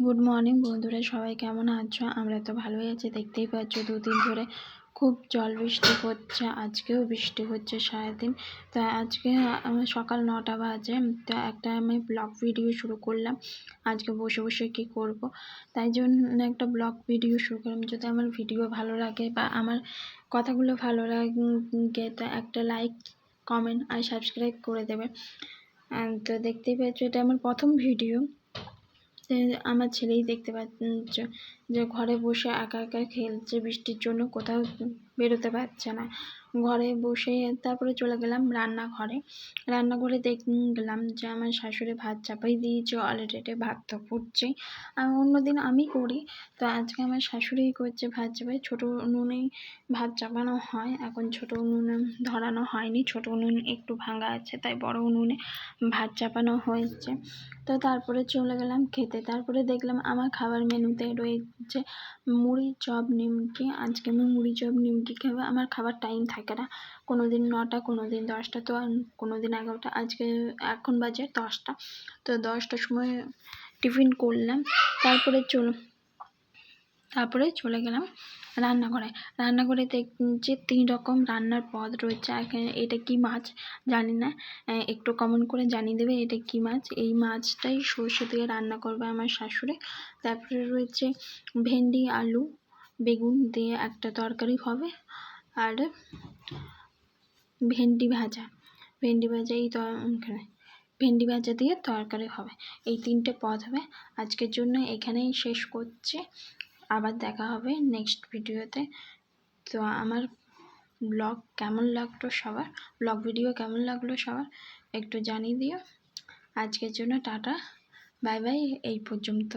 Good morning বন্ধুরা, সবাই কেমন আছো? আমরা তো ভালোই আছি। দেখতেই পাচ্ছ দুদিন ধরে খুব জল বৃষ্টি হচ্ছে, আজকেও বৃষ্টি হচ্ছে সারাদিন। তা আজকে আমার সকাল 9টা বাজে, তো একটা আমি ব্লগ ভিডিও শুরু করলাম। আজকে বসে বসে কি করব, তাই জন্য একটা ব্লগ ভিডিও শুরু করলাম। যদি আমার ভিডিও ভালো লাগে বা আমার কথাগুলো ভালো লাগে তা একটা লাইক, কমেন্ট আর সাবস্ক্রাইব করে দেবে। তো দেখতেই পাচ্ছ এটা আমার প্রথম ভিডিও। আমার ছেলেই দেখতে পাচ্ছ যে ঘরে বসে একা একা খেলছে, বৃষ্টির জন্য কোথাও বেরোতে পারছে না। ঘরে বসে তারপরে চলে গেলাম রান্নাঘরে দেখলাম যে আমার শাশুড়ি ভাত চাপাই দিয়েছে অলরেডি, ভাত তো ফুটছে। অন্যদিন আমি করি, তো আজকে আমার শাশুড়িই করছে ভাত চাপাই। ছোটো উনুনেই ভাত চাপানো হয়, এখন ছোটো উনুনে ধরানো হয়নি, ছোটো উনুন একটু ভাঙা আছে, তাই বড় উনুনে ভাত চাপানো হয়েছে। তো তারপরে চলে গেলাম খেতে। তারপরে দেখলাম আমার খাবার মেনুতে রয়েছে মুড়ি চপ নিমকি। আজকে আমি মুড়ি চপ নিমকি খাবো। আমার খাবার টাইম থাকে না, কোনো দিন 9টা, কোনো দিন 10টা, তো কোনো দিন 11টা। আজকে এখন বাজে 10টা, তো 10টার সময় টিফিন করলাম। তারপরে চলে গেলাম রান্নাঘরে দেখছি 3 রকম রান্নার পদ রয়েছে। এটা কি মাছ জানি না, একটু কমেন্ট করে জানিয়ে দেবে এটা কি মাছ। এই মাছটাই সর্ষে দিয়ে রান্না করবে আমার শাশুড়ি। তারপরে রয়েছে ভেন্ডি, আলু, বেগুন দিয়ে একটা তরকারি হবে, আর ভেন্ডি ভাজা ভেন্ডি ভাজা দিয়ে তরকারি হবে। এই 3টে পদ হবে। আজকের জন্য এখানেই শেষ করছি, আবার দেখা হবে নেক্সট ভিডিওতে। তো আমার ব্লগ ভিডিও কেমন লাগলো সবার একটু জানিয়ে দিও। আজকের জন্য টাটা, বাই বাই, এই পর্যন্ত।